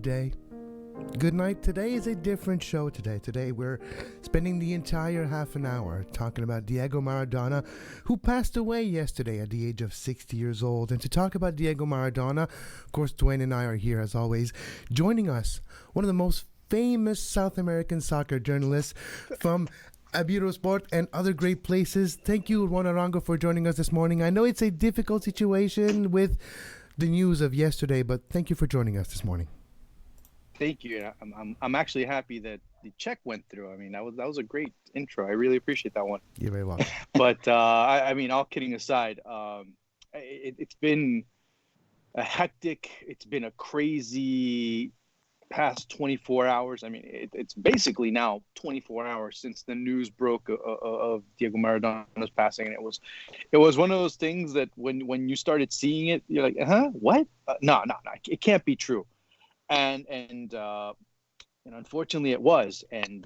good day, good night. Today is a different show Today we're spending the entire half an hour talking about Diego Maradona, who passed away yesterday at the age of 60 years old. And to talk about Diego Maradona, of course, Duane and I are here as always. Joining us, one of the most famous South American soccer journalists from Abiro Sport and other great places. Thank you, Juan Arango, for joining us this morning. I know it's a difficult situation with the news of yesterday, but thank you for joining us this morning. Thank you. I'm actually happy that the check went through. I mean, that was a great intro. I really appreciate that one. You're very welcome. But I mean, all kidding aside, it's been a hectic. It's been a crazy past 24 hours. I mean, it's basically now 24 hours since the news broke of Diego Maradona's passing, and it was one of those things that when you started seeing it, you're like, what? No, it can't be true. And unfortunately, it was. And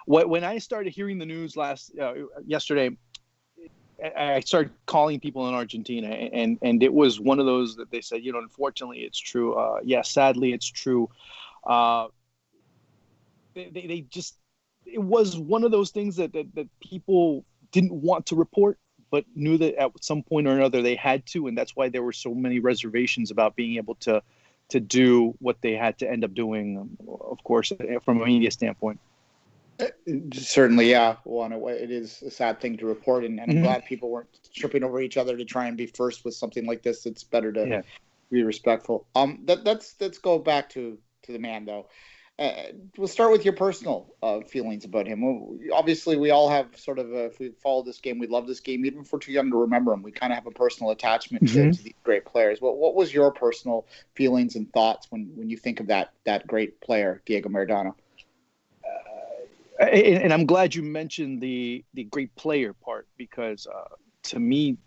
when I started hearing the news yesterday, I started calling people in Argentina, and it was one of those that they said, unfortunately, it's true. Sadly, it's true. It was one of those things that people didn't want to report, but knew that at some point or another they had to, and that's why there were so many reservations about being able to do what they had to end up doing, of course, from a media standpoint. Certainly, yeah. Well, it is a sad thing to report, and I'm glad people weren't tripping over each other to try and be first with something like this. It's better to be respectful. Let's go back to the man, though. We'll start with your personal feelings about him. Obviously, we all have sort of, if we follow this game, we love this game. Even if we're too young to remember him, we kind of have a personal attachment to these great players. What was your personal feelings and thoughts when you think of that great player, Diego Maradona? And I'm glad you mentioned the great player part, because to me,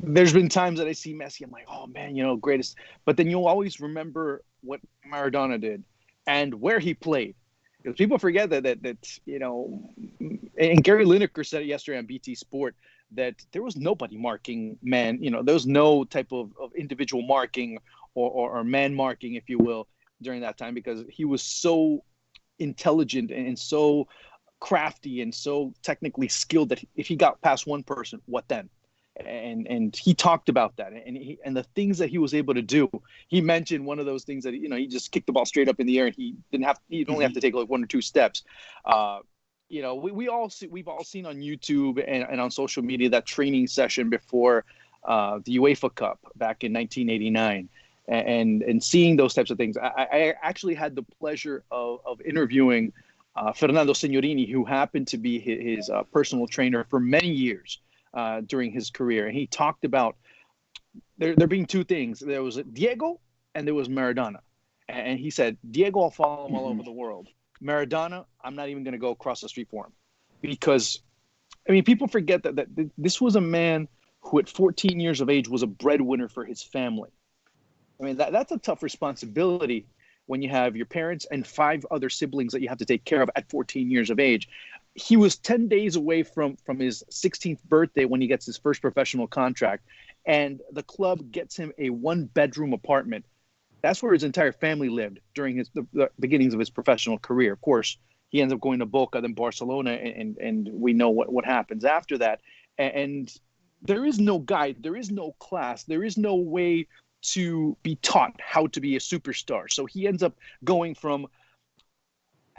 there's been times that I see Messi, I'm like, oh man, greatest. But then you'll always remember what Maradona did and where he played. Because people forget that and Gary Lineker said it yesterday on BT Sport, that there was nobody marking man. There was no type of individual marking or man marking, if you will, during that time, because he was so intelligent and so crafty and so technically skilled that if he got past one person, what then? And he talked about that, and the things that he was able to do. He mentioned one of those things that he just kicked the ball straight up in the air, and he'd only have to take like one or two steps. We've all seen on YouTube and on social media that training session before the UEFA Cup back in 1989. And seeing those types of things. I actually had the pleasure of interviewing Fernando Signorini, who happened to be his personal trainer for many years during his career. And he talked about there being two things. There was Diego and there was Maradona. And he said, Diego, I'll follow him all over the world. Maradona, I'm not even going to go across the street for him. Because, people forget that this was a man who at 14 years of age was a breadwinner for his family. That's a tough responsibility when you have your parents and 5 other siblings that you have to take care of at 14 years of age. He was 10 days away from his 16th birthday when he gets his first professional contract, and the club gets him a 1-bedroom apartment. That's where his entire family lived during the beginnings of his professional career. Of course, he ends up going to Boca, then Barcelona, and we know what happens after that. And there is no guide, there is no class, there is no way to be taught how to be a superstar. So he ends up going from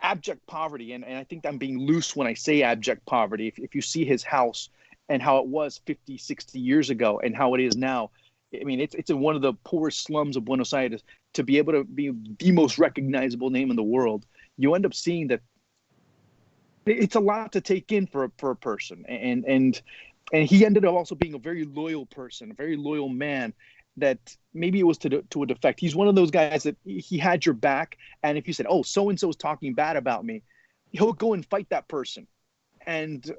abject poverty, and I think I'm being loose when I say abject poverty. If you see his house and how it was 50, 60 years ago and how it is now, it's in one of the poorest slums of Buenos Aires. To be able to be the most recognizable name in the world, you end up seeing that it's a lot to take in for a person. And he ended up also being a very loyal person, a very loyal man, that maybe it was to a defect. He's one of those guys that he had your back, and if you said, oh, so-and-so is talking bad about me, he'll go and fight that person. And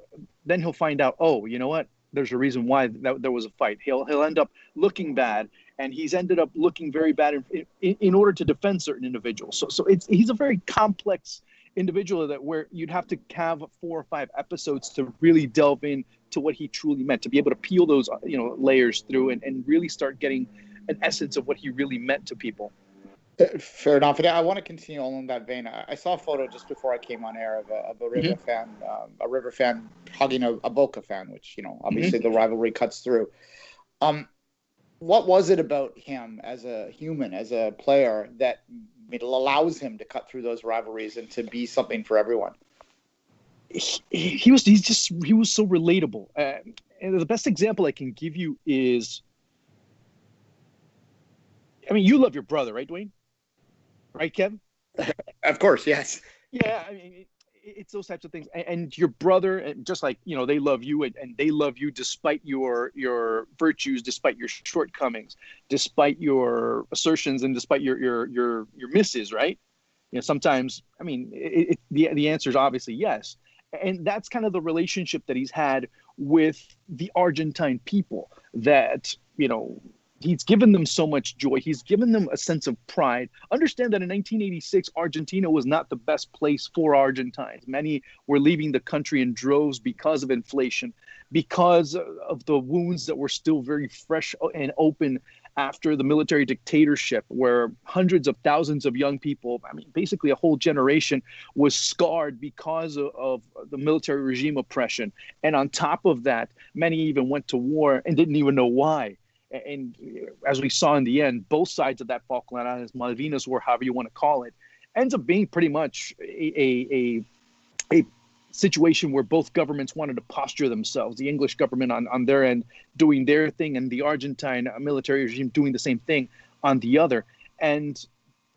then he'll find out, oh, you know what? There's a reason why there was a fight. He'll end up looking bad, and he's ended up looking very bad in order to defend certain individuals. So he's a very complex individual where you'd have to have 4 or 5 episodes to really delve in to what he truly meant, to be able to peel those layers through and really start getting an essence of what he really meant to people. Fair enough. And I want to continue along that vein. I saw a photo just before I came on air of a River fan hugging a Boca fan, which, obviously the rivalry cuts through. What was it about him as a human, as a player, that allows him to cut through those rivalries and to be something for everyone? He was so relatable. And the best example I can give you is, you love your brother, right, Duane? Right, Kevin? Of course, yes. Yeah, it's those types of things. And your brother, just like, they love you, and they love you despite your virtues, despite your shortcomings, despite your assertions, and despite your misses, right? Sometimes, the answer is obviously yes. And that's kind of the relationship that he's had with the Argentine people, that, he's given them so much joy. He's given them a sense of pride. Understand that in 1986, Argentina was not the best place for Argentines. Many were leaving the country in droves because of inflation, because of the wounds that were still very fresh and open after the military dictatorship, where hundreds of thousands of young people, basically a whole generation, was scarred because of the military regime oppression. And on top of that, many even went to war and didn't even know why. And as we saw in the end, both sides of that Falkland Islands, Malvinas War, however you want to call it, ends up being pretty much a situation where both governments wanted to posture themselves. The English government on their end doing their thing, and the Argentine military regime doing the same thing on the other. And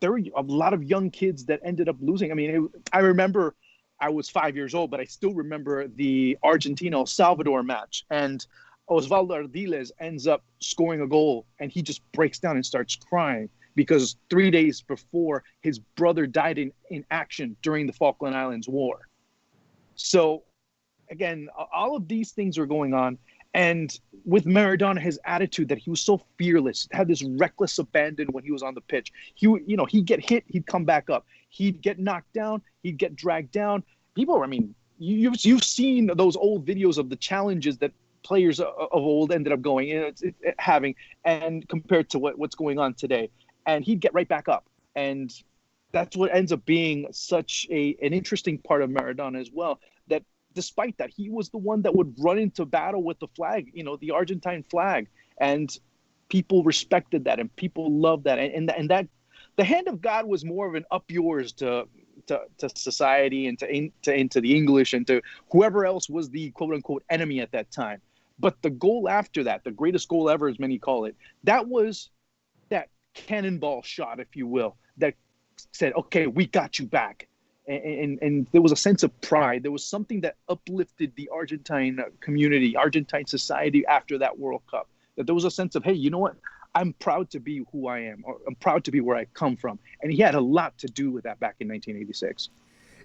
there were a lot of young kids that ended up losing. I remember I was 5 years old, but I still remember the Argentina-El Salvador match. And Osvaldo Ardiles ends up scoring a goal, and he just breaks down and starts crying because 3 days before, his brother died in action during the Falkland Islands War. So, again, all of these things are going on. And with Maradona, his attitude that he was so fearless, had this reckless abandon when he was on the pitch. He'd get hit, he'd come back up. He'd get knocked down, he'd get dragged down. People, you've seen those old videos of the challenges that players of old ended up having, and compared to what's going on today. And he'd get right back up. And that's what ends up being such an interesting part of Maradona as well, that despite that, he was the one that would run into battle with the flag, the Argentine flag. And people respected that, and people loved that. And that the hand of God was more of an up yours to society and to the English and to whoever else was the quote unquote enemy at that time. But the goal after that, the greatest goal ever, as many call it, that was that cannonball shot, if you will, that said, okay, we got you back. And there was a sense of pride. There was something that uplifted the Argentine community, Argentine society after that World Cup. That there was a sense of, hey, you know what? I'm proud to be who I am, or I'm proud to be where I come from. And he had a lot to do with that back in 1986.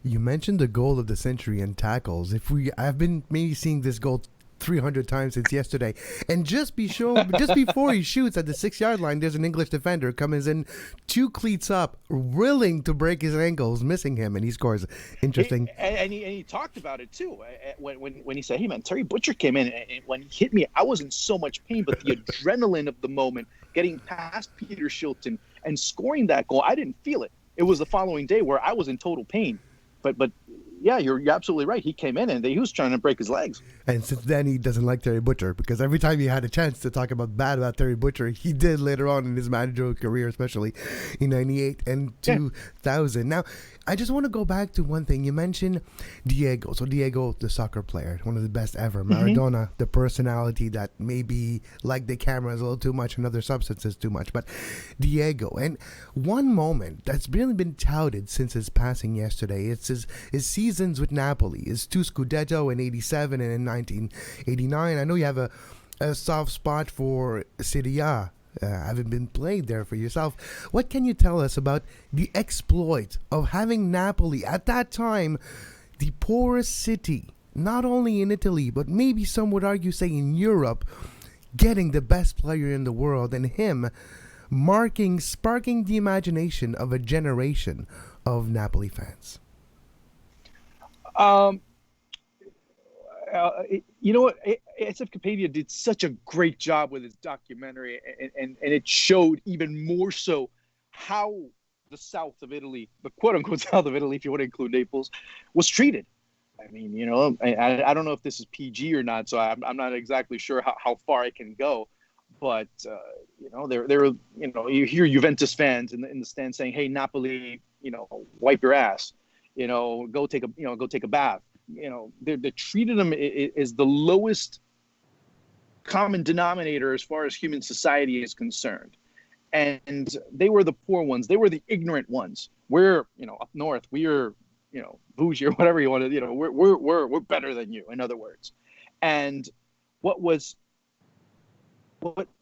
You mentioned the goal of the century in tackles. I've been maybe seeing this goal 300 times since yesterday, and just before he shoots at the 6-yard line, there's an English defender comes in 2 cleats up, willing to break his ankles, missing him, and he scores. Interesting. And he talked about it too when he said, hey man, Terry Butcher came in, and when he hit me, I was in so much pain, but the adrenaline of the moment, getting past Peter Shilton and scoring that goal, I didn't feel it. It was the following day where I was in total pain. But yeah, you're absolutely right. He came in and he was trying to break his legs. And since then, he doesn't like Terry Butcher, because every time he had a chance to talk bad about Terry Butcher, he did later on in his managerial career, especially in 98 and 2000. Now, I just want to go back to one thing. You mentioned Diego. So Diego, the soccer player, one of the best ever. Maradona, the personality that maybe like the cameras a little too much and other substances too much. But Diego, and one moment that's really been touted since his passing yesterday, it's his seasons with Napoli, his 2 Scudetto in 87 and in 1989. I know you have a soft spot for Serie A. Having been played there for yourself, what can you tell us about the exploit of having Napoli at that time, the poorest city, not only in Italy, but maybe some would argue, say, in Europe, getting the best player in the world, and him sparking the imagination of a generation of Napoli fans? You know what? SF Capadia did such a great job with his documentary, and it showed even more so how the south of Italy, the quote-unquote south of Italy, if you want to include Naples, was treated. I mean, I don't know if this is PG or not, so I'm not exactly sure how far I can go. But, there you hear Juventus fans in the stand saying, hey, Napoli, wipe your ass, go take a bath. They treated them as the lowest common denominator as far as human society is concerned. And they were the poor ones. They were the ignorant ones. We're, up north, we're, bougie or whatever you want to, we're better than you, in other words. And what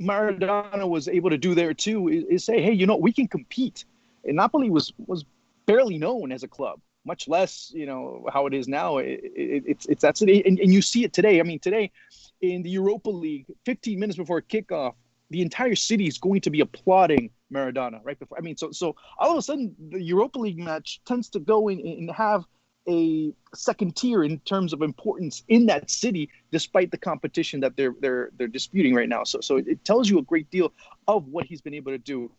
Maradona was able to do there too is say, hey, we can compete. And Napoli was barely known as a club, much less, how it is now. That's it. And you see it today. I mean, today in the Europa League, 15 minutes before kickoff, the entire city is going to be applauding Maradona right before. I mean, so all of a sudden the Europa League match tends to go in and have a second tier in terms of importance in that city, despite the competition that they're disputing right now. So it tells you a great deal of what he's been able to do.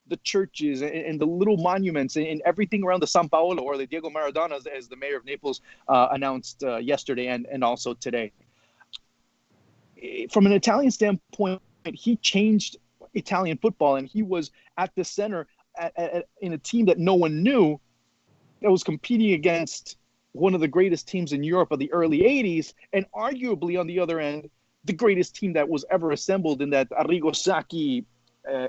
The churches and the little monuments and everything around the San Paolo, or the Diego Maradona, as the mayor of Naples announced yesterday and also today. From an Italian standpoint, he changed Italian football, and he was at the center in a team that no one knew, that was competing against one of the greatest teams in Europe of the early 80s, and arguably on the other end, the greatest team that was ever assembled in that Arrigo Sacchi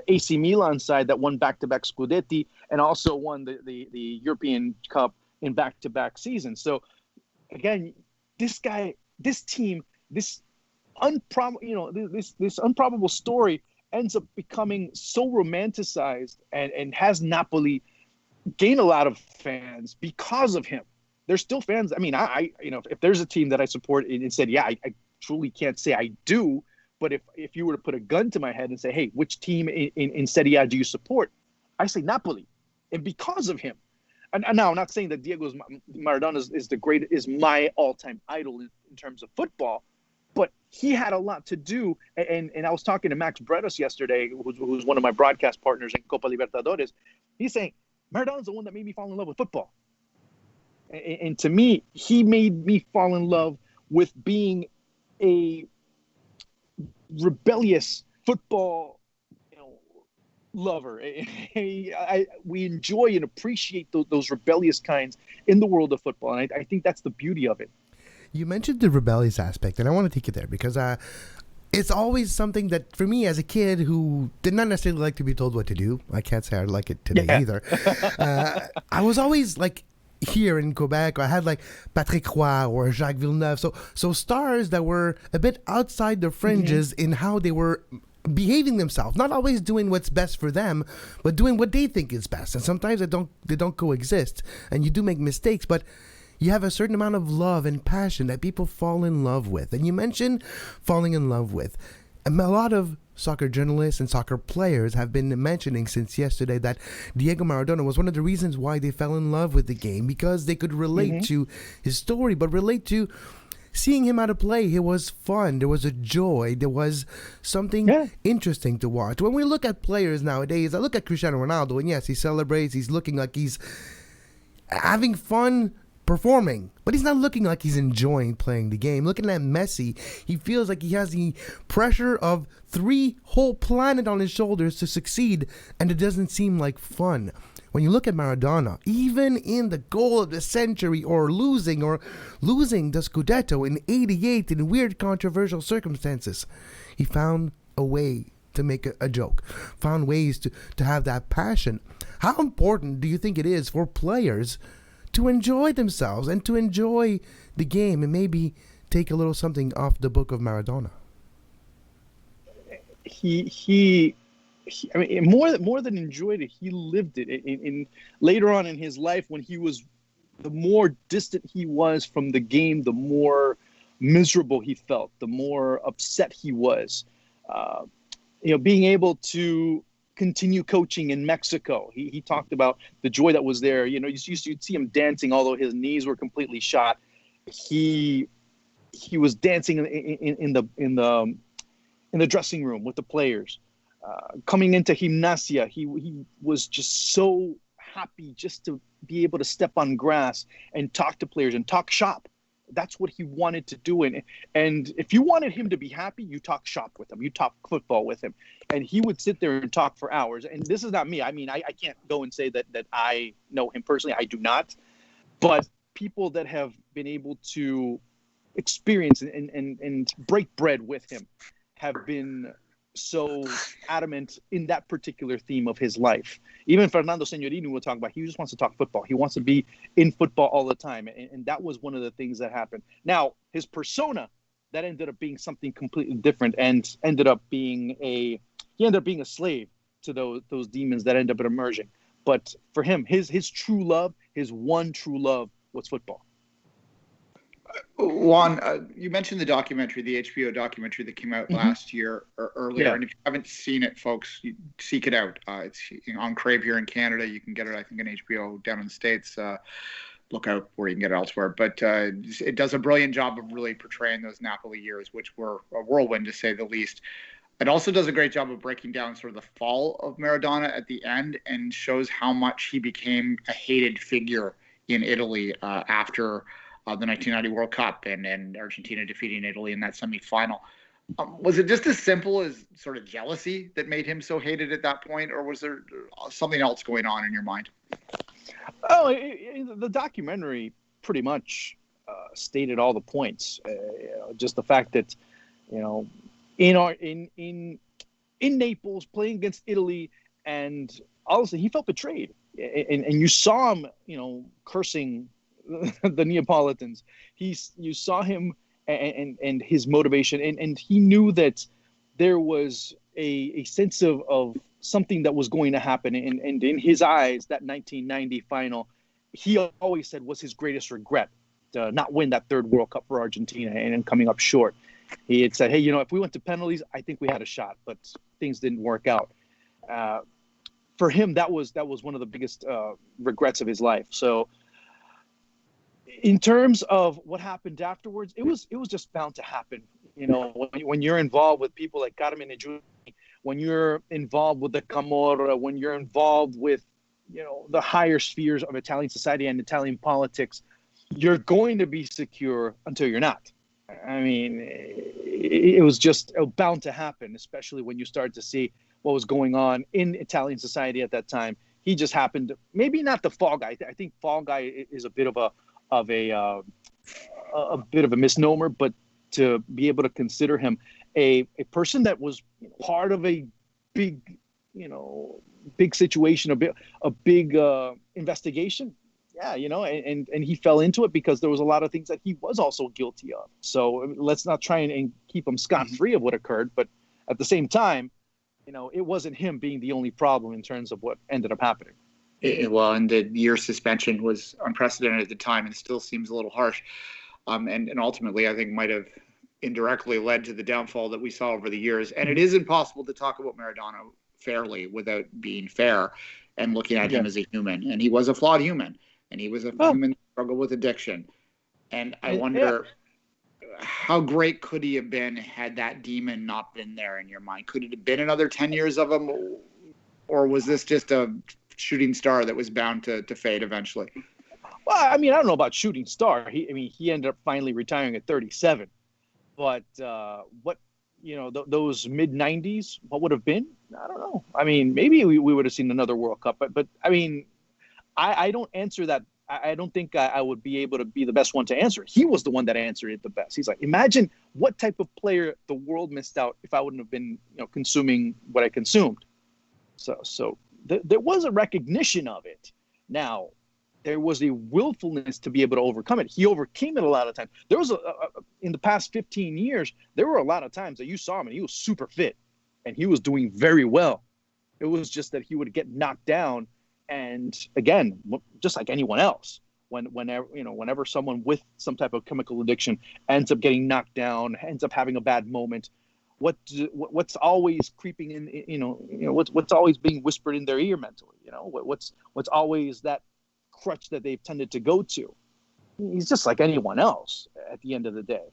AC Milan side that won back-to-back Scudetti and also won the European Cup in back-to-back seasons. So again, this team, this unprobable story ends up becoming so romanticized and has Napoli gain a lot of fans because of him. There's still fans. I mean, if there's a team that I support and said, yeah, I truly can't say I do, but if you were to put a gun to my head and say, hey, which team in Serie A do you support? I say Napoli, and because of him. And now I'm not saying that Diego Maradona is my all-time idol in terms of football, but he had a lot to do. And I was talking to Max Bretos yesterday, who's one of my broadcast partners in Copa Libertadores. He's saying, Maradona's the one that made me fall in love with football. And to me, he made me fall in love with being a rebellious football lover. We enjoy and appreciate those rebellious kinds in the world of football. And I think that's the beauty of it. You mentioned the rebellious aspect, and I want to take it there because it's always something that, for me as a kid who did not necessarily like to be told what to do, I can't say I like it today either. I was always like, here in Quebec, I had like Patrick Roy or Jacques Villeneuve, so stars that were a bit outside the fringes in how they were behaving themselves, not always doing what's best for them, but doing what they think is best. And sometimes they don't coexist, and you do make mistakes, but you have a certain amount of love and passion that people fall in love with. And you mentioned falling in love with. A lot of soccer journalists and soccer players have been mentioning since yesterday that Diego Maradona was one of the reasons why they fell in love with the game, because they could relate to his story, but relate to seeing him out of play. It was fun. There was a joy. There was something interesting to watch. When we look at players nowadays, I look at Cristiano Ronaldo, and yes, he celebrates. He's looking like he's having fun performing, but he's not looking like he's enjoying playing the game. Looking at Messi, he feels like he has the pressure of 3 whole planet on his shoulders to succeed, and it doesn't seem like fun. When you look at Maradona, even in the goal of the century, or losing the Scudetto in '88 in weird controversial circumstances, he found a way to make a joke, found ways to have that passion. How important do you think it is for players to enjoy themselves and to enjoy the game and maybe take a little something off the book of Maradona? He I mean, more than enjoyed it, he lived it. In later on in his life, when the more distant he was from the game, the more miserable he felt, the more upset he was. Being able to continue coaching in Mexico. He talked about the joy that was there. You'd see him dancing, although his knees were completely shot. He was dancing in the dressing room with the players. Coming into Gimnasia, he was just so happy just to be able to step on grass and talk to players and talk shop. That's what he wanted to do. And if you wanted him to be happy, you talk shop with him. You talk football with him. And he would sit there and talk for hours. And this is not me. I mean, I can't go and say that I know him personally. I do not. But people that have been able to experience and break bread with him have been so adamant in that particular theme of his life. Even Fernando Signorini will talk about, he just wants to talk football. He wants to be in football all the time. And that was one of the things that happened. Now, his persona, that ended up being something completely different and ended up being a slave to those demons that end up emerging. But for him, his true love, his one true love was football. Juan, you mentioned the documentary, the HBO documentary that came out last year or earlier. Yeah. And if you haven't seen it, folks, seek it out. It's on Crave here in Canada. You can get it, I think, on HBO down in the States. Look out where you can get it elsewhere. But it does a brilliant job of really portraying those Napoli years, which were a whirlwind, to say the least. It also does a great job of breaking down sort of the fall of Maradona at the end and shows how much he became a hated figure in Italy after the 1990 World Cup and Argentina defeating Italy in that semifinal. Was it just as simple as sort of jealousy that made him so hated at that point, or was there something else going on in your mind? Oh, the documentary pretty much stated all the points. Just the fact that, in Naples playing against Italy, and obviously he felt betrayed, and you saw him, cursing the Neapolitans. You saw him and his motivation, and he knew that there was a sense of something that was going to happen. And in his eyes, that 1990 final, he always said was his greatest regret, to not win that third World Cup for Argentina and coming up short. He had said, hey, if we went to penalties, I think we had a shot, but things didn't work out. For him, that was one of the biggest regrets of his life. So in terms of what happened afterwards, it was just bound to happen. When you're involved with people like Carmine Giuliani, when you're involved with the Camorra, when you're involved with, the higher spheres of Italian society and Italian politics, you're going to be secure until you're not. I mean, it was just bound to happen, especially when you start to see what was going on in Italian society at that time. He just happened, maybe not the fall guy. I think fall guy is a bit of a bit of a misnomer, but to be able to consider him a person that was part of a big situation, a big investigation. Yeah, and he fell into it because there was a lot of things that he was also guilty of. So let's not try and keep him scot-free of what occurred. But at the same time, it wasn't him being the only problem in terms of what ended up happening. Well, and the year suspension was unprecedented at the time and still seems a little harsh. And ultimately, I think might have indirectly led to the downfall that we saw over the years. And it is impossible to talk about Maradona fairly without being fair and looking at him as a human. And he was a flawed human. And he was a human that struggled with addiction. And I wonder, how great could he have been had that demon not been there in your mind? Could it have been another 10 years of him? Or was this just a shooting star that was bound to fade eventually? Well, I mean, I don't know about shooting star. He ended up finally retiring at 37. But those mid-90s, what would have been? I don't know. I mean, maybe we would have seen another World Cup. But I mean, I don't answer that. I don't think I would be able to be the best one to answer. He was the one that answered it the best. He's like, imagine what type of player the world missed out if I wouldn't have been, consuming what I consumed. So there was a recognition of it. Now, there was a willfulness to be able to overcome it. He overcame it a lot of times. There was in the past 15 years, there were a lot of times that you saw him and he was super fit and he was doing very well. It was just that he would get knocked down. And again, just like anyone else, whenever someone with some type of chemical addiction ends up getting knocked down, ends up having a bad moment, what's always creeping in, what's always being whispered in their ear mentally, what's always that crutch that they've tended to go to. He's just like anyone else at the end of the day.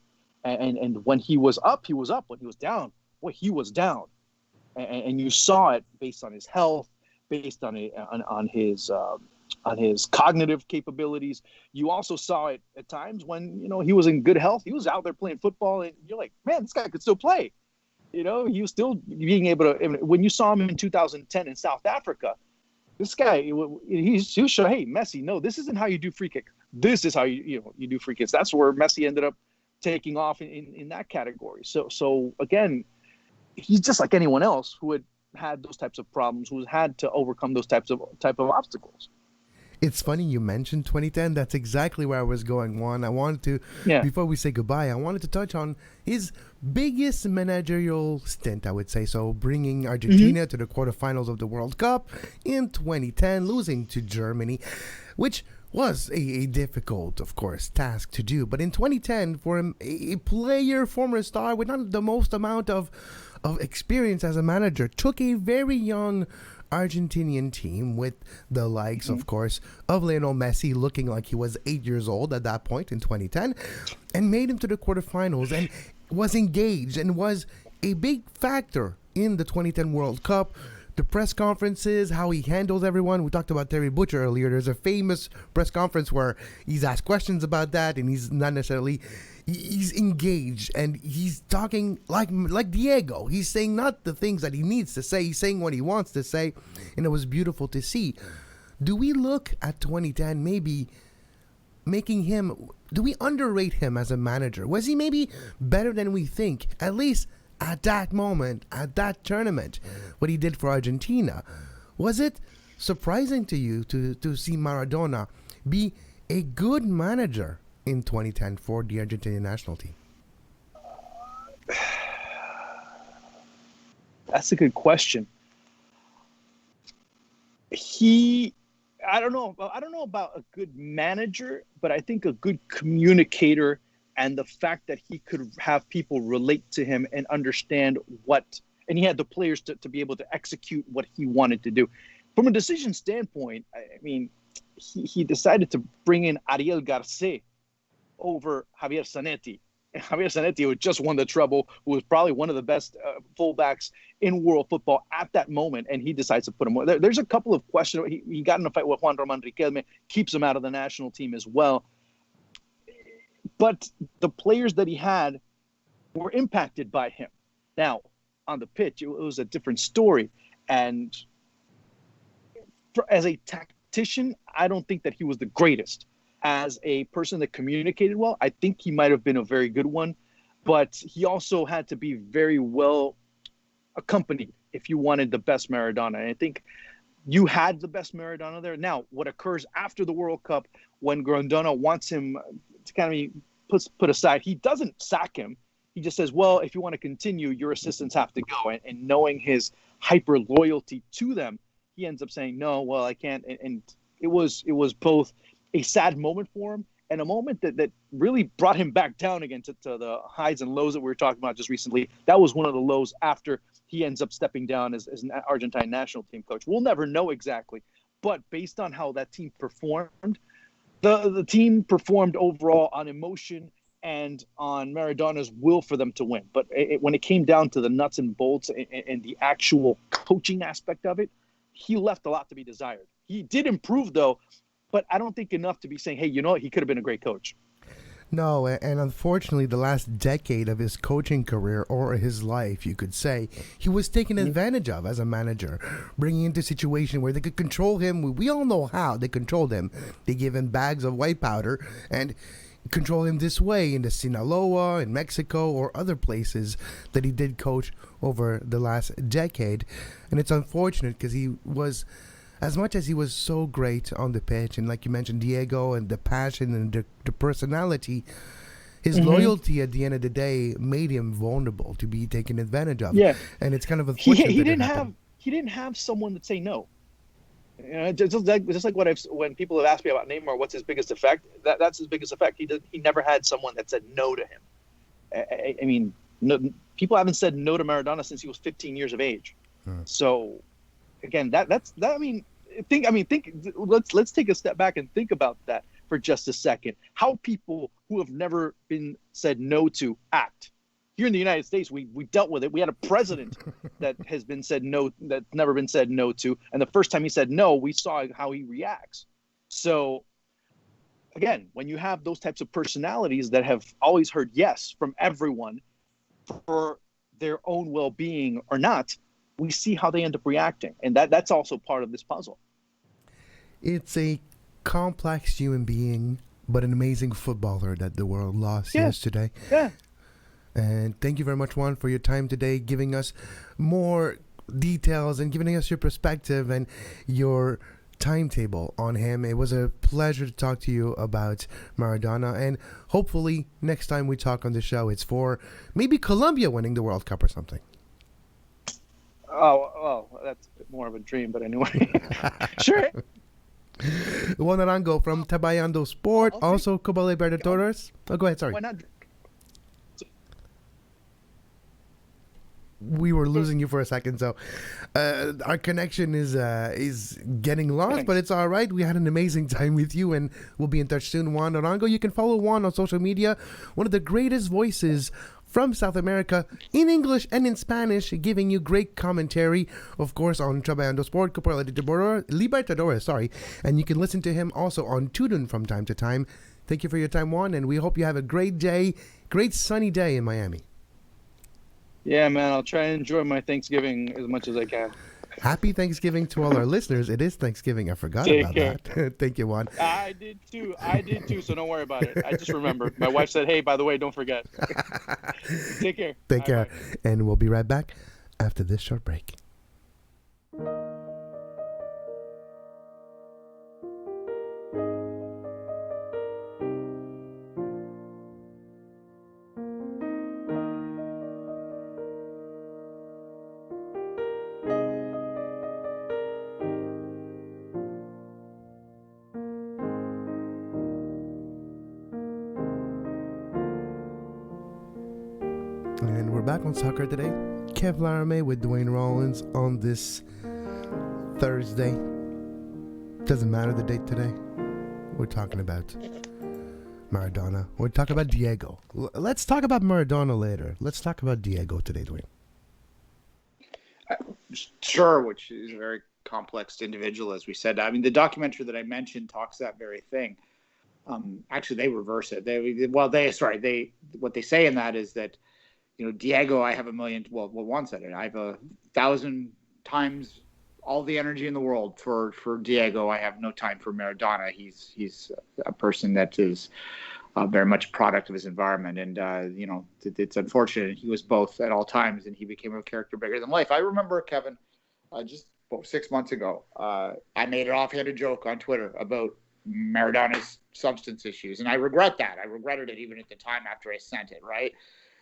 And when he was up, he was up. When he was down, boy, he was down. And you saw it based on his health, based on his cognitive capabilities. You also saw it at times when, he was in good health. He was out there playing football, and you're like, man, this guy could still play. He was still being able to. When you saw him in 2010 in South Africa, this guy, he'll show, hey, Messi, no, this isn't how you do free kicks. This is how you do free kicks. That's where Messi ended up taking off in that category. So again, he's just like anyone else who had those types of problems, who's had to overcome those type of obstacles. It's funny you mentioned 2010. That's exactly where I was going, Juan. I wanted to, before we say goodbye, I wanted to touch on his biggest managerial stint, I would say. So bringing Argentina to the quarterfinals of the World Cup in 2010, losing to Germany, which was a difficult, of course, task to do. But in 2010, for a player, former star with not the most amount of experience as a manager, took a very young Argentinian team with the likes, of course, of Lionel Messi, looking like he was 8 years old at that point in 2010, and made him to the quarterfinals and was engaged and was a big factor in the 2010 World Cup. The press conferences, how he handles everyone. We talked about Terry Butcher earlier. There's a famous press conference where he's asked questions about that, and he's not necessarily... He's engaged, and he's talking like Diego. He's saying not the things that he needs to say. He's saying what he wants to say, and it was beautiful to see. Do we look at 2010 maybe making him... Do we underrate him as a manager? Was he maybe better than we think, at least at that moment, at that tournament, what he did for Argentina? Was it surprising to you to see Maradona be a good manager in 2010 for the Argentinian national team? That's a good question. I don't know about a good manager, but I think a good communicator, and the fact that he could have people relate to him and understand and he had the players to be able to execute what he wanted to do. From a decision standpoint, I mean, he decided to bring in Ariel Garcés over Javier Zanetti. And Javier Zanetti, who just won the treble, who was probably one of the best fullbacks in world football at that moment, and he decides to put him. There's a couple of questions. He got in a fight with Juan Román Riquelme, keeps him out of the national team as well. But the players that he had were impacted by him. Now, on the pitch, it was a different story. And as a tactician, I don't think that he was the greatest. As a person that communicated well, I think he might have been a very good one, but he also had to be very well accompanied if you wanted the best Maradona. And I think you had the best Maradona there. Now, what occurs after the World Cup, when Grondona wants him to kind of put aside, he doesn't sack him. He just says, well, if you want to continue, your assistants have to go. And knowing his hyper loyalty to them, he ends up saying, no, well, I can't. And it was both a sad moment for him and a moment that really brought him back down again to the highs and lows that we were talking about just recently. That was one of the lows after he ends up stepping down as an Argentine national team coach. We'll never know exactly, but based on how that team performed, the team performed overall on emotion and on Maradona's will for them to win. But when it came down to the nuts and bolts and the actual coaching aspect of it, he left a lot to be desired. He did improve, though, but I don't think enough to be saying, hey, you know what, he could have been a great coach. No, and unfortunately, the last decade of his coaching career, or his life, you could say, he was taken advantage of as a manager, bringing into a situation where they could control him. We all know how they controlled him. They gave him bags of white powder and control him this way in the Sinaloa, in Mexico, or other places that he did coach over the last decade. And it's unfortunate because he was... As much as he was so great on the pitch, and like you mentioned, Diego, and the passion and the personality, his loyalty at the end of the day made him vulnerable to be taken advantage of. Yeah, and it's kind of unfortunate. He didn't have someone to say no. You know, just like when people have asked me about Neymar, what's his biggest effect? That's his biggest effect. He never had someone that said no to him. I mean, people haven't said no to Maradona since he was 15 years of age. So. Again, let's take a step back and think about that for just a second. How people who have never been said no to act. Here in the United States, we dealt with it. We had a president that has been said no, that's never been said no to. And the first time he said no, we saw how he reacts. So again, when you have those types of personalities that have always heard yes from everyone for their own well-being or not, we see how they end up reacting. And that's also part of this puzzle. It's a complex human being, but an amazing footballer that the world lost yesterday. Yeah. And thank you very much, Juan, for your time today, giving us more details and giving us your perspective and your timetable on him. It was a pleasure to talk to you about Maradona, and hopefully next time we talk on the show, it's for maybe Colombia winning the World Cup or something. Oh, that's more of a dream, but anyway. Sure. Juan Arango from Tabayando Sport, also Copa Libertadores. Oh, go ahead, sorry. Why not? We were losing you for a second, so our connection is getting lost. Thanks. But it's all right. We had an amazing time with you, and we'll be in touch soon. Juan Arango, you can follow Juan on social media. One of the greatest voices from South America in English and in Spanish, giving you great commentary, of course, on Trabajando Sport, Copa Libertadores, sorry. And you can listen to him also on Tudun from time to time. Thank you for your time, Juan, and we hope you have a great day, great sunny day in Miami. Yeah, man, I'll try and enjoy my Thanksgiving as much as I can. Happy Thanksgiving to all our listeners. It is Thanksgiving. I forgot about that. Thank you, Juan. I did too, so don't worry about it. I just remembered. My wife said, hey, by the way, don't forget. Take care. Take care. Bye. And we'll be right back after this short break. And we're back on Soccer Today. Kev Laramée with Duane Rollins on this Thursday. Doesn't matter the date today. We're talking about Maradona. We're talking about Diego. Let's talk about Maradona later. Let's talk about Diego today, Duane. Sure, which is a very complex individual, as we said. I mean, the documentary that I mentioned talks that very thing. Actually, they reverse it. What they say in that is that, Diego, I have Juan said it. I have 1,000 times all the energy in the world for Diego. I have no time for Maradona. He's a person that is very much a product of his environment. And, it's unfortunate. He was both at all times, and he became a character bigger than life. I remember, Kevin, just about 6 months ago, I made an offhanded joke on Twitter about Maradona's substance issues. And I regret that. I regretted it even at the time after I sent it, right?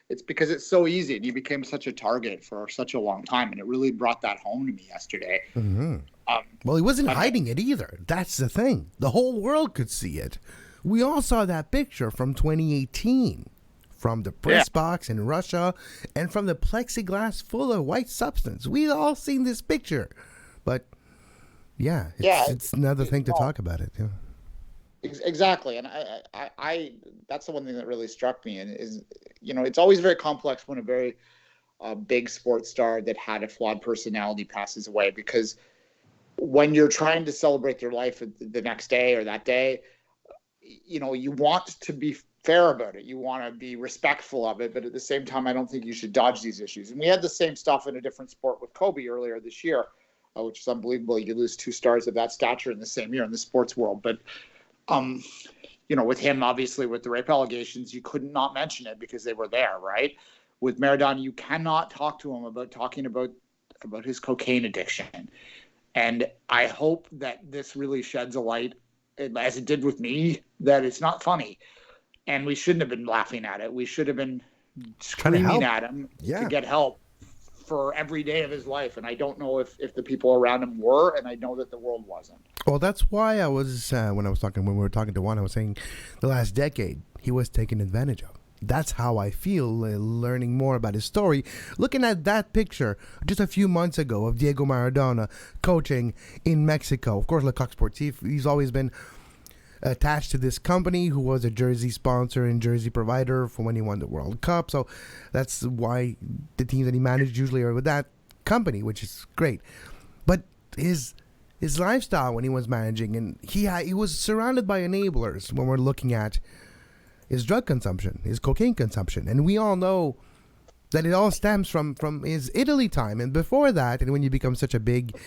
It's because it's so easy, and he became such a target for such a long time, and it really brought that home to me yesterday. Mm-hmm. Well, he wasn't hiding it either. That's the thing. The whole world could see it. We all saw that picture from 2018, from the press box in Russia, and from the plexiglass full of white substance. We all seen this picture, but it's another thing to talk about it. Yeah. Exactly, and I that's the one thing that really struck me, and is it's always very complex when a very big sports star that had a flawed personality passes away, because when you're trying to celebrate their life the next day or that day, you want to be fair about it, you want to be respectful of it, but at the same time, I don't think you should dodge these issues. And we had the same stuff in a different sport with Kobe earlier this year, which is unbelievable. You lose 2 stars of that stature in the same year in the sports world, but with him, obviously, with the rape allegations, you couldn't not mention it because they were there, right? With Maradona, you cannot talk to him about talking about his cocaine addiction. And I hope that this really sheds a light, as it did with me, that it's not funny. And we shouldn't have been laughing at it. We should have been screaming at him to get help for every day of his life. And I don't know if the people around him were, and I know that the world wasn't. Well, that's why I was, when we were talking to Juan, I was saying the last decade, he was taken advantage of. That's how I feel learning more about his story. Looking at that picture just a few months ago of Diego Maradona coaching in Mexico. Of course, Le Coq Sportif, he's always been attached to this company who was a jersey sponsor and jersey provider for when he won the World Cup. So that's why the teams that he managed usually are with that company, which is great. But his lifestyle when he was managing, and he was surrounded by enablers when we're looking at his drug consumption, his cocaine consumption. And we all know that it all stems from his Italy time. And before that, and when you become such a big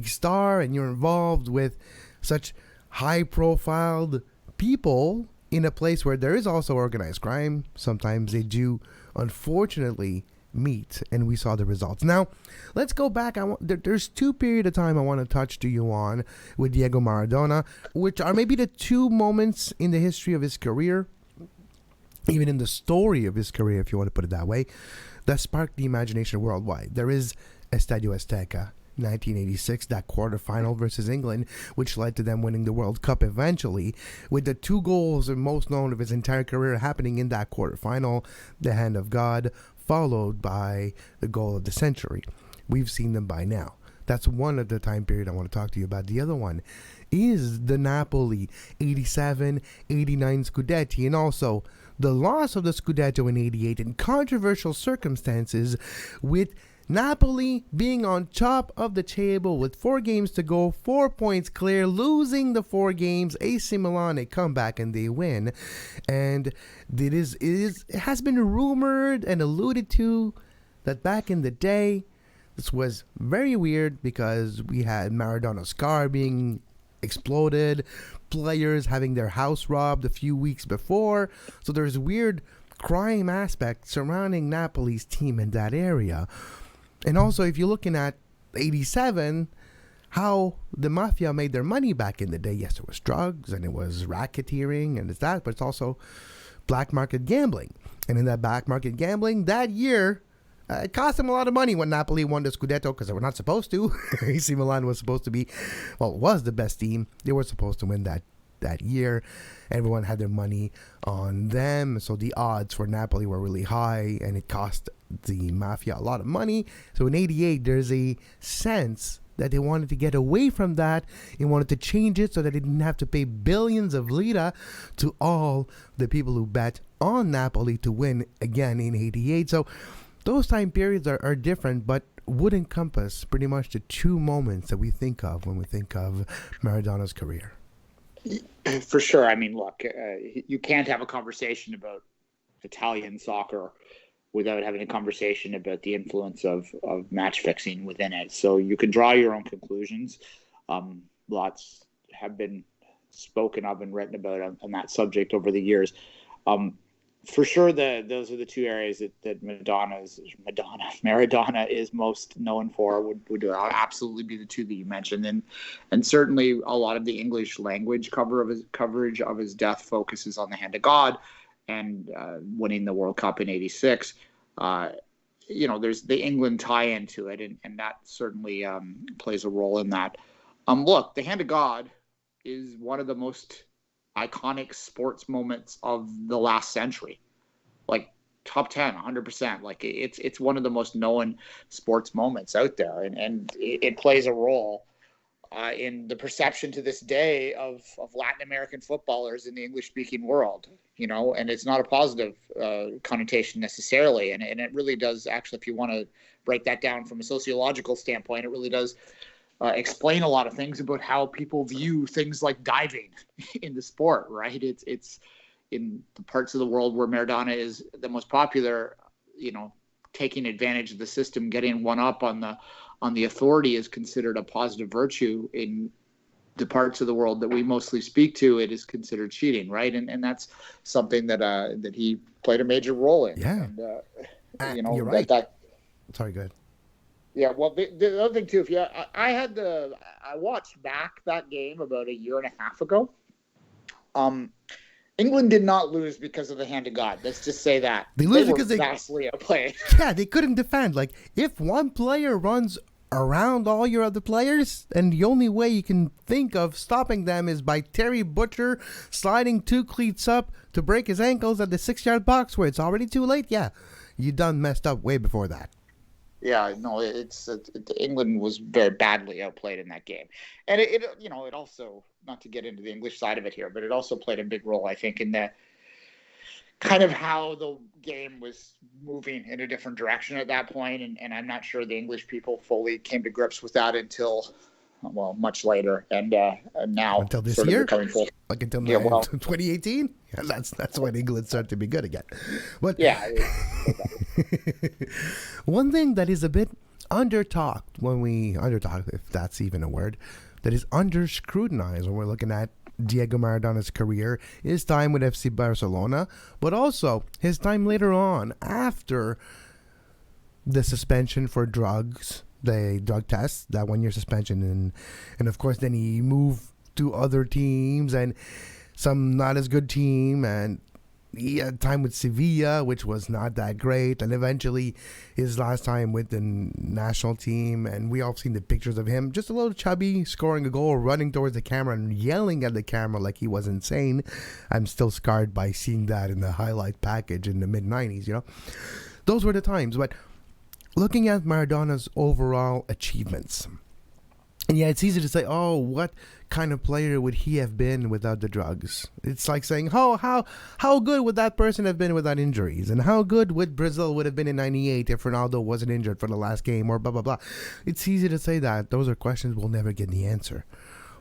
star and you're involved with such high-profiled people in a place where there is also organized crime, sometimes they do, unfortunately, meet, and we saw the results. Now, let's go back. There's two periods of time I want to touch to you on with Diego Maradona, which are maybe the two moments in the history of his career, even in the story of his career, if you want to put it that way, that sparked the imagination worldwide. There is Estadio Azteca, 1986, that quarterfinal versus England, which led to them winning the World Cup eventually, with the two goals most known of his entire career happening in that quarterfinal, the hand of God, followed by the goal of the century. We've seen them by now. That's one of the time period I want to talk to you about. The other one is the Napoli 87-89 Scudetti, and also the loss of the Scudetto in 88 in controversial circumstances, with Napoli being on top of the table with 4 games to go, 4 points clear, losing the 4 games. AC Milan, a comeback, and they win. And it has been rumored and alluded to that back in the day, this was very weird because we had Maradona's car being exploded, players having their house robbed a few weeks before. So there's weird crime aspect surrounding Napoli's team in that area. And also, if you're looking at 87, how the mafia made their money back in the day. Yes, it was drugs and it was racketeering and it's that, but it's also black market gambling. And in that black market gambling, that year, it cost them a lot of money when Napoli won the Scudetto because they were not supposed to. AC Milan was supposed to be, well, it was the best team. They were supposed to win that year. Everyone had their money on them. So the odds for Napoli were really high and it cost the mafia a lot of money. So in 88, there's a sense that they wanted to get away from that and wanted to change it so that they didn't have to pay billions of lira to all the people who bet on Napoli to win again in 88. So those time periods are different, but would encompass pretty much the two moments that we think of when we think of Maradona's career. For sure. I mean, look, you can't have a conversation about Italian soccer without having a conversation about the influence of match fixing within it. So you can draw your own conclusions. Lots have been spoken of and written about on that subject over the years. For sure, those are the two areas that Maradona is most known for. Would absolutely be the two that you mentioned, and certainly a lot of the English language coverage of his death focuses on the hand of God, and winning the World Cup in '86. There's the England tie-in to it, and that certainly plays a role in that. Look, the hand of God is one of the most iconic sports moments of the last century, like top 10, 100%. Like it's one of the most known sports moments out there, and it plays a role in the perception to this day of Latin American footballers in the English-speaking world. And it's not a positive connotation necessarily, and it really does actually, if you want to break that down from a sociological standpoint, it really does explain a lot of things about how people view things like diving in the sport, right? It's in the parts of the world where Maradona is the most popular, taking advantage of the system, getting one up on the authority is considered a positive virtue. In the parts of the world that we mostly speak to, it is considered cheating, right? And that's something that he played a major role in. Yeah. And, you're right. Sorry, go ahead. Yeah, well, the other thing too, I watched back that game about a year and a half ago. England did not lose because of the hand of God. Let's just say that. They lose because they vastly outplayed. Yeah, they couldn't defend. Like, if one player runs around all your other players, and the only way you can think of stopping them is by Terry Butcher sliding 2 cleats up to break his ankles at the 6-yard box where it's already too late, yeah, you done messed up way before that. Yeah, no, England was very badly outplayed in that game, and it also, not to get into the English side of it here, but it also played a big role, I think, in the kind of how the game was moving in a different direction at that point, and I'm not sure the English people fully came to grips with that until, well, much later, and now until this sort of year, becoming full. like until Yeah, well, 2018. Yeah, that's when England started to be good again. But yeah. one thing that is a bit under-talked, if that's even a word, that is under-scrutinized when we're looking at Diego Maradona's career, his time with FC Barcelona, but also his time later on after the suspension for drugs, the drug test, that 1 year suspension, and of course then he moved to other teams and some not as good team, and he had time with Sevilla, which was not that great, and eventually his last time with the national team, and we all seen the pictures of him just a little chubby, scoring a goal, running towards the camera and yelling at the camera like he was insane. I'm still scarred by seeing that in the highlight package in the mid-90s, those were the times. But looking at Maradona's overall achievements, and yeah, it's easy to say, oh, what kind of player would he have been without the drugs? It's like saying, oh, how good would that person have been without injuries? And how good would Brazil would have been in 98 if Ronaldo wasn't injured for the last game, or blah, blah, blah. It's easy to say that. Those are questions we'll never get the answer.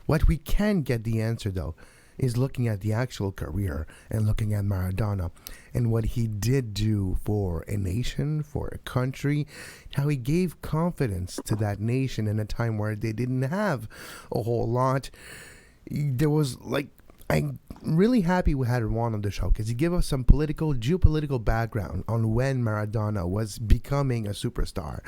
What we can get the answer, though, is looking at the actual career and looking at Maradona and what he did do for a nation, for a country, how he gave confidence to that nation in a time where they didn't have a whole lot. There was, I'm really happy we had Juan on the show because he gave us some geopolitical background on when Maradona was becoming a superstar.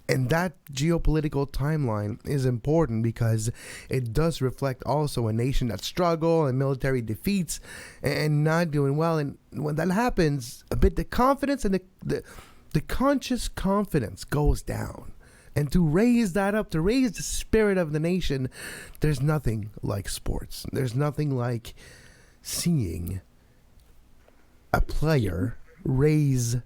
And that geopolitical timeline is important because it does reflect also a nation that struggle and military defeats and not doing well. And when that happens, a bit the confidence and the conscious confidence goes down. And to raise that up, to raise the spirit of the nation, there's nothing like sports. There's nothing like seeing a player raise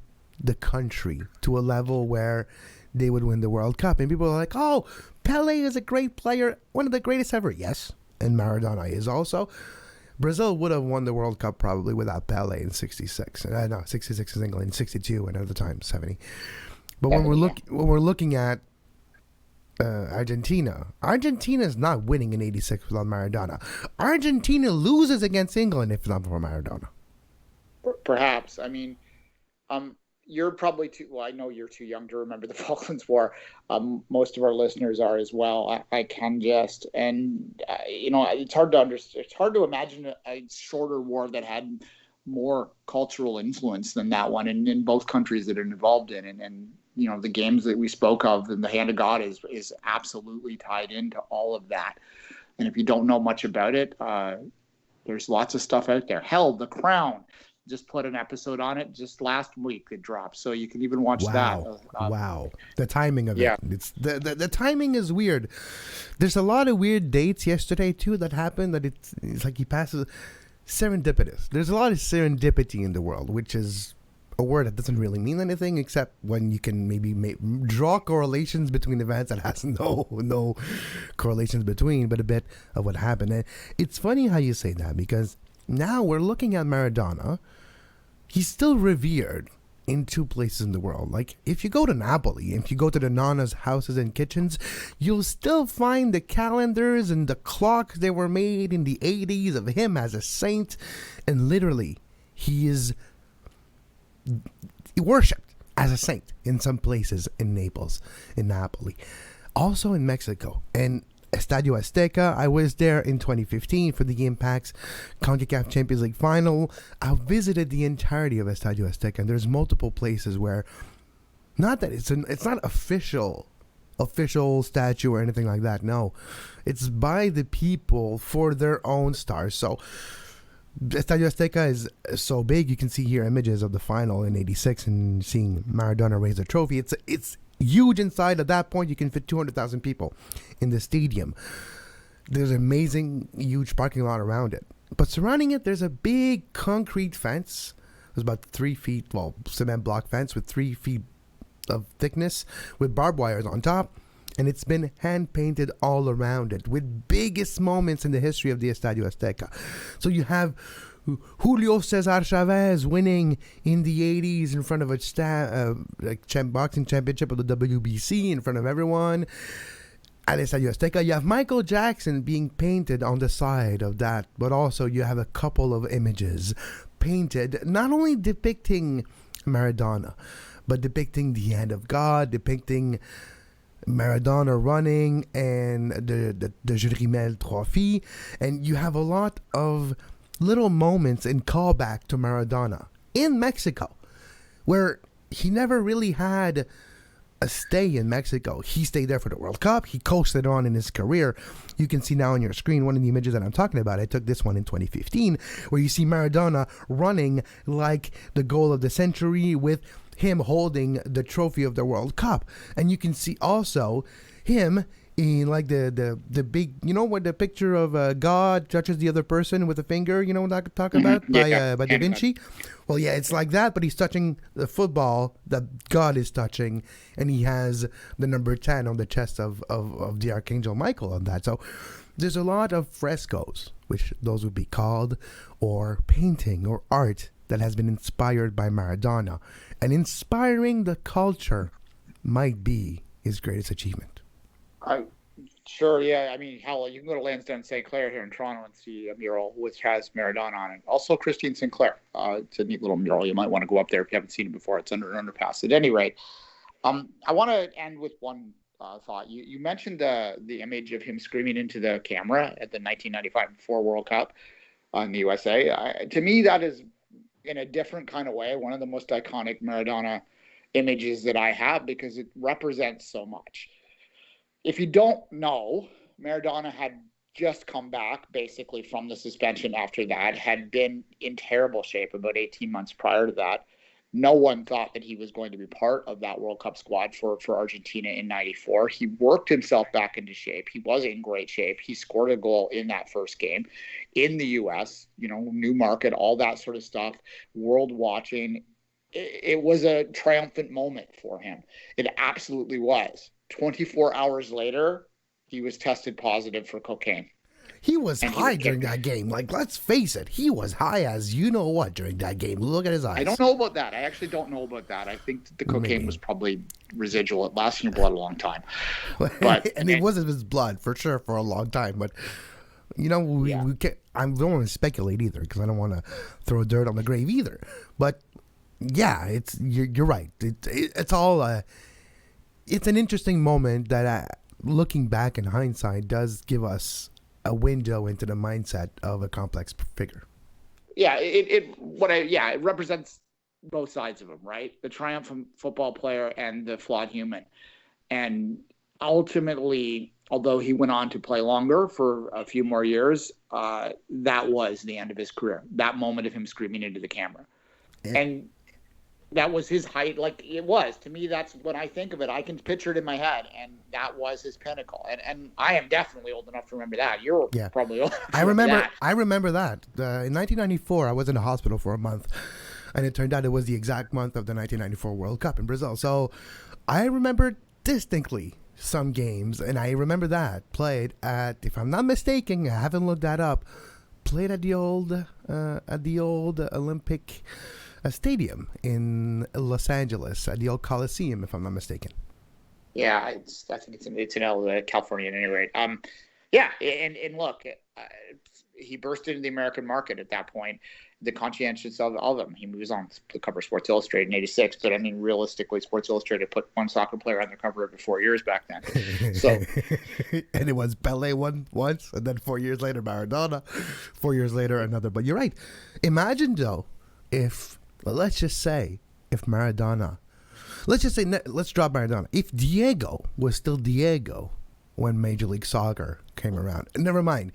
the country to a level where they would win the World Cup. And people are like, oh, Pele is a great player, one of the greatest ever. Yes, and Maradona is also. Brazil would have won the World Cup probably without Pele in 66. No, 66 is England, 62 and at the time 70. But when we're looking at Argentina is not winning in 86 without Maradona. Argentina loses against England if not for Maradona. Perhaps. I mean, you're probably I know you're too young to remember the Falklands War. Most of our listeners are as well. I can just, and it's hard to understand. It's hard to imagine a shorter war that had more cultural influence than that one, and in both countries that it involved in. And the games that we spoke of and the Hand of God is absolutely tied into all of that. And if you don't know much about it, there's lots of stuff out there. Hell, The Crown just put an episode on it just last week. It dropped, so you can even watch that. Wow, the timing of it. It's the timing is weird. There's a lot of weird dates yesterday too that happened. That it's like he passes serendipitous. There's a lot of serendipity in the world, which is a word that doesn't really mean anything except when you can maybe draw correlations between events that has no correlations between, but a bit of what happened. And it's funny how you say that because now we're looking at Maradona. He's still revered in two places in the world. Like, if you go to Napoli, if you go to the Nonna's houses and kitchens, you'll still find the calendars and the clocks that were made in the 80s of him as a saint. And literally, he is worshipped as a saint in some places in Naples, in Napoli. Also in Mexico. And Estadio Azteca, I was there in 2015 for the Impact's CONCACAF Champions League final. I visited the entirety of Estadio Azteca, and there's multiple places where, not that it's not official statue or anything like that. No, it's by the people for their own stars. So Estadio Azteca is so big. You can see here images of the final in '86 and seeing Maradona raise the trophy. It's huge inside. At that point, you can fit 200,000 people in the stadium. There's an amazing, huge parking lot around it. But surrounding it, there's a big concrete fence. There's about 3 feet, cement block fence with 3 feet of thickness with barbed wires on top. And it's been hand-painted all around it with biggest moments in the history of the Estadio Azteca. So you have Julio Cesar Chavez winning in the 80s in front of a boxing championship of the WBC in front of everyone. At Estadio Azteca, you have Michael Jackson being painted on the side of that, but also you have a couple of images painted not only depicting Maradona, but depicting the hand of God, depicting Maradona running and the Jurimel Trophy, and you have a lot of little moments in callback to Maradona in Mexico, where he never really had a stay in Mexico. He stayed there for the World Cup. He coasted on in his career. You can see now on your screen one of the images that I'm talking about. I took this one in 2015, where you see Maradona running like the goal of the century with him holding the trophy of the World Cup. And you can see also him in like the big, you know, where the picture of God touches the other person with a finger, you know what I'm talking about, by Da Vinci. Well, yeah, it's like that, but he's touching the football that God is touching, and he has the number 10 on the chest of the Archangel Michael on that. So there's a lot of frescoes, which those would be called, or painting or art that has been inspired by Maradona. And inspiring the culture might be his greatest achievement. Sure, yeah. I mean, hell, you can go to Lansdowne St. Clair here in Toronto and see a mural which has Maradona on it. Also, Christine Sinclair. It's a neat little mural. You might want to go up there if you haven't seen it before. It's under an underpass. At any rate, I want to end with one thought. You mentioned the image of him screaming into the camera at the 1995 World Cup in the USA. To me, that is, in a different kind of way, one of the most iconic Maradona images that I have, because it represents so much. If you don't know, Maradona had just come back basically from the suspension after that, had been in terrible shape about 18 months prior to that. No one thought that he was going to be part of that World Cup squad for Argentina in 94. He worked himself back into shape. He was in great shape. He scored a goal in that first game in the U.S., you know, new market, all that sort of stuff, world watching. It was a triumphant moment for him. It absolutely was. 24 hours later, he was tested positive for cocaine. He was high during that game. Like, let's face it, he was high as you know what during that game. Look at his eyes. I don't know about that. I actually don't know about that. I think the cocaine was probably residual. It lasts in your blood a long time. But and it wasn't his blood, for sure, for a long time. But, you know, we can't, I don't want to speculate either, because I don't want to throw dirt on the grave either. But, yeah, you're right. It's all... it's an interesting moment that, looking back in hindsight, does give us a window into the mindset of a complex figure. Yeah, it represents both sides of him, right? The triumphant football player and the flawed human. And ultimately, although he went on to play longer for a few more years, that was the end of his career. That moment of him screaming into the camera. And that was his height. Like, it was, to me, that's when I think of it, I can picture it in my head, and that was his pinnacle. And I am definitely old enough to remember that. You're probably old enough to remember that. I remember that. In 1994, I was in the hospital for a month, and it turned out it was the exact month of the 1994 World Cup in Brazil. So I remember distinctly some games, and I remember that played at, if I'm not mistaken, I haven't looked that up, played at the old Olympic stadium in Los Angeles, at the old Coliseum, if I'm not mistaken. Yeah, I think it's in California at any rate. Yeah, and look, he burst into the American market at that point. The conscientious of him. He moves on to the cover of Sports Illustrated in '86, but I mean, realistically, Sports Illustrated put one soccer player on the cover every 4 years back then. So, and it was Pelé once, and then 4 years later Maradona, 4 years later another. But you're right. Imagine though, if let's just say Maradona, let's drop Maradona. If Diego was still Diego when Major League Soccer came around, never mind.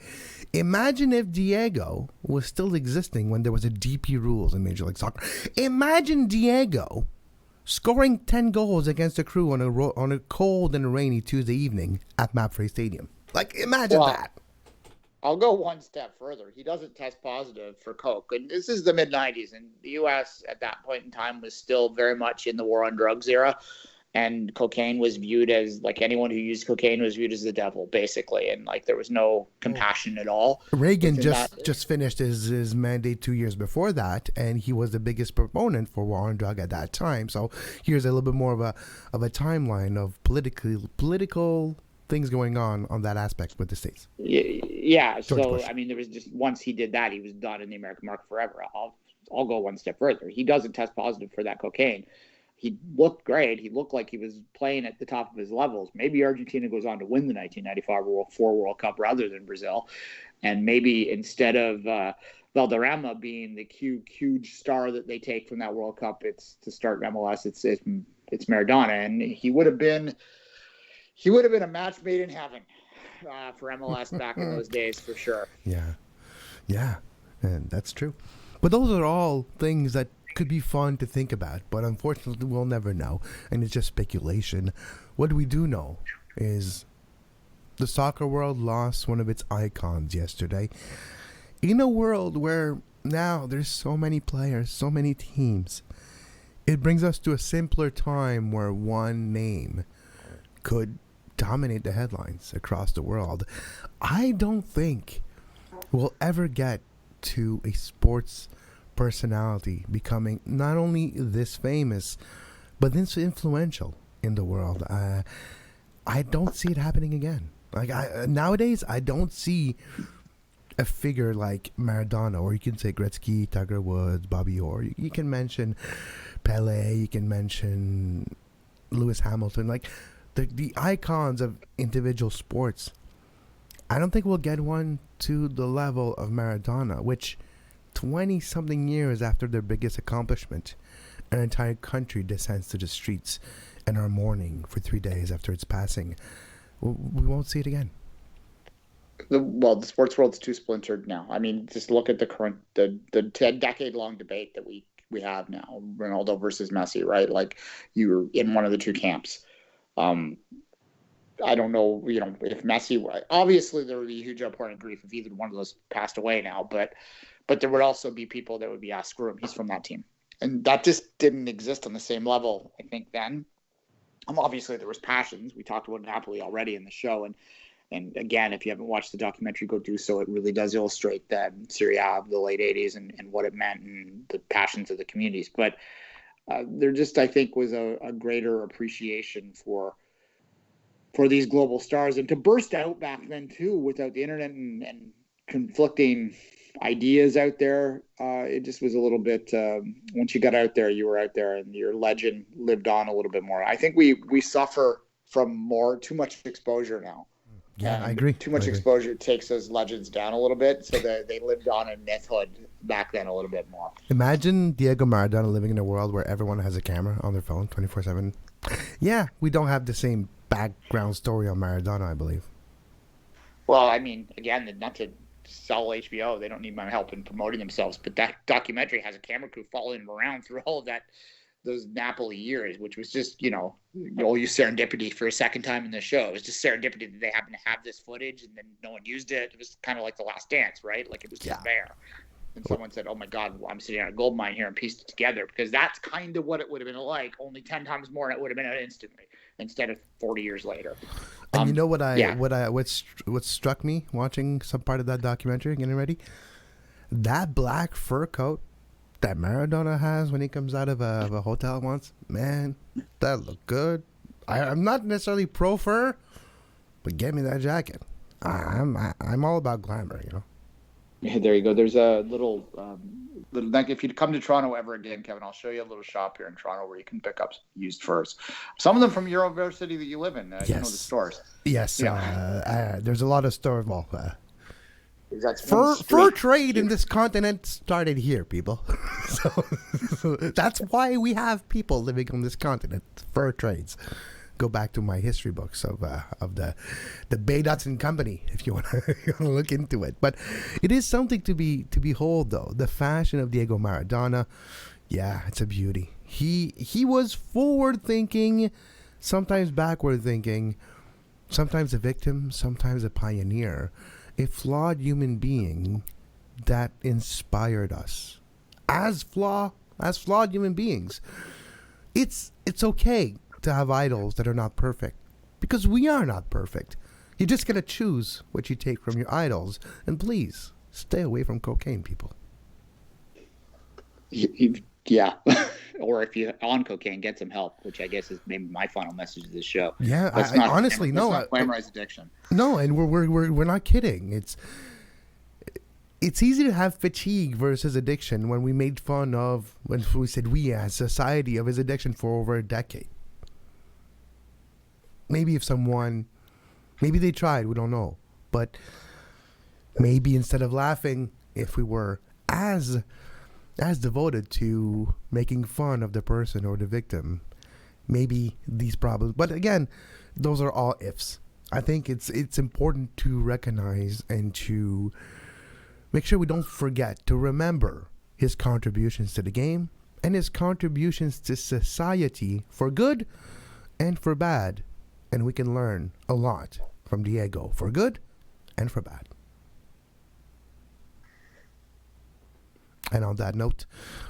Imagine if Diego was still existing when there was a DP rules in Major League Soccer. Imagine Diego scoring 10 goals against the Crew on a cold and rainy Tuesday evening at MAPFRE Stadium. Like, imagine that. I'll go one step further. He doesn't test positive for coke. And this is the mid-'90s, and the U.S. at that point in time was still very much in the war on drugs era. and cocaine was viewed as, like, anyone who used cocaine was viewed as the devil, basically, and like there was no compassion at all. Reagan just finished his mandate 2 years before that, and he was the biggest proponent for war on drug at that time. So here's a little bit more of a timeline of political things going on that aspect with the states. Yeah. So I mean, there was just, once he did that, he was done in the American market forever. I'll go one step further. He doesn't test positive for that cocaine. He looked great. He looked like he was playing at the top of his levels. Maybe Argentina goes on to win the 1995 World Cup rather than Brazil. And maybe instead of Valderrama being the huge star that they take from that World Cup, it's to start MLS. It's Maradona, and he would have been a match made in heaven for MLS back in those days, for sure. Yeah, and that's true. But those are all things that could be fun to think about, but unfortunately we'll never know, and it's just speculation. What we do know is the soccer world lost one of its icons yesterday, in a world where now there's so many players, so many teams. It brings us to a simpler time where one name could dominate the headlines across the world. I don't think we'll ever get to a sports personality becoming not only this famous, but this influential in the world. I don't see it happening again. Like nowadays, I don't see a figure like Maradona, or you can say Gretzky, Tiger Woods, Bobby Orr. You can mention Pele. You can mention Lewis Hamilton. Like the icons of individual sports. I don't think we'll get one to the level of Maradona, which 20-something years after their biggest accomplishment, an entire country descends to the streets and are mourning for 3 days after its passing. We won't see it again. The sports world's too splintered now. I mean, just look at the decade-long debate that we have now, Ronaldo versus Messi, right? Like, you're in one of the two camps. I don't know, if Messi, obviously there would be a huge outpouring of grief if either one of those passed away now, but there would also be people that would be, screw him, he's from that team. And that just didn't exist on the same level, I think, then. Obviously there was passions. We talked about Napoli already in the show, and again, if you haven't watched the documentary, go do so. It really does illustrate that Serie A of the late 80s and what it meant and the passions of the communities. But there just, I think, was a greater appreciation for these global stars, and to burst out back then too, without the internet and conflicting ideas out there. It just was a little bit, once you got out there, you were out there, and your legend lived on a little bit more. I think we suffer from too much exposure now. Yeah, I agree. Too much exposure takes those legends down a little bit, so that they lived on in mythhood back then a little bit more. Imagine Diego Maradona living in a world where everyone has a camera on their phone 24/7. Yeah, we don't have the same background story on Maradona, I believe. Well, I mean, again, not to sell HBO, they don't need my help in promoting themselves, but that documentary has a camera crew following them around through all of those Napoli years, which was just, you'll use serendipity for a second time in the show. It was just serendipity that they happened to have this footage and then no one used it. It was kind of like The Last Dance, right? Like, it was just there. And someone said, oh my God, I'm sitting on a gold mine here, and pieced it together, because that's kind of what it would have been like, only 10 times more, and it would have been out instantly instead of 40 years later. And you know what struck me watching some part of that documentary, getting ready? That black fur coat that Maradona has when he comes out of a hotel once, man, that looked good. I'm not necessarily pro fur, but get me that jacket. I'm all about glamour, Yeah, there you go. There's a little if you come to Toronto ever again, Kevin, I'll show you a little shop here in Toronto where you can pick up used furs. Some of them from your university that you live in. Yes. You know the stores. Yes. There's a lot of stores. Well, fur trade in this continent started here, people. so that's why we have people living on this continent. Fur trades. Go back to my history books of the Baydots and Company if you want to look into it. But it is something to behold, though. The fashion of Diego Maradona, yeah, it's a beauty. He was forward thinking, sometimes backward thinking, sometimes a victim, sometimes a pioneer, a flawed human being that inspired us as flawed human beings. It's okay to have idols that are not perfect, because we are not perfect. You just got to choose what you take from your idols. And please, stay away from cocaine, people. Yeah. Or if you're on cocaine, get some help, which I guess is maybe my final message of this show. Yeah, let's not glamorize addiction. No, and we're not kidding. It's easy to have fatigue versus addiction when we made fun of, when we said we as society of his addiction for over a decade. Maybe maybe they tried, we don't know. But maybe instead of laughing, if we were as devoted to making fun of the person or the victim, maybe these problems. But again, those are all ifs. I think it's important to recognize and to make sure we don't forget to remember his contributions to the game and his contributions to society for good and for bad. And we can learn a lot from Diego for good and for bad. And on that note,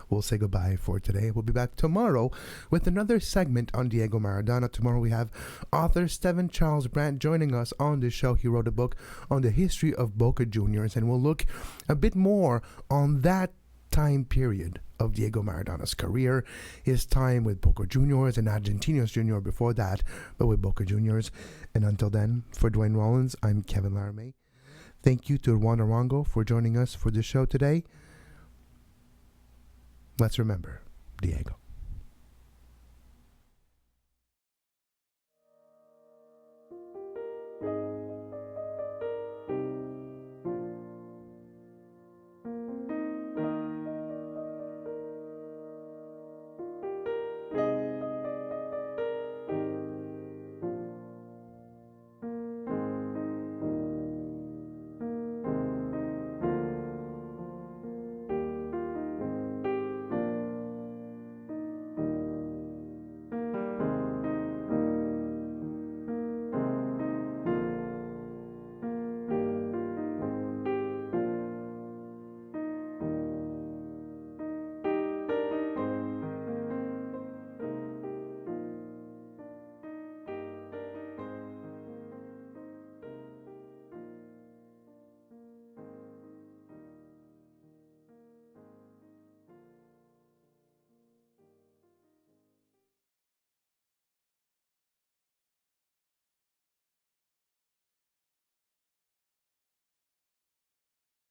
we'll say goodbye for today. We'll be back tomorrow with another segment on Diego Maradona. Tomorrow we have author Steven Charles Brandt joining us on the show. He wrote a book on the history of Boca Juniors, and we'll look a bit more on that time period of Diego Maradona's career, his time with Boca Juniors and Argentinos Junior before that, but with Boca Juniors. And until then, for Duane Rollins, I'm Kevin Laramée. Thank you to Juan Arango for joining us for the show today. Let's remember Diego.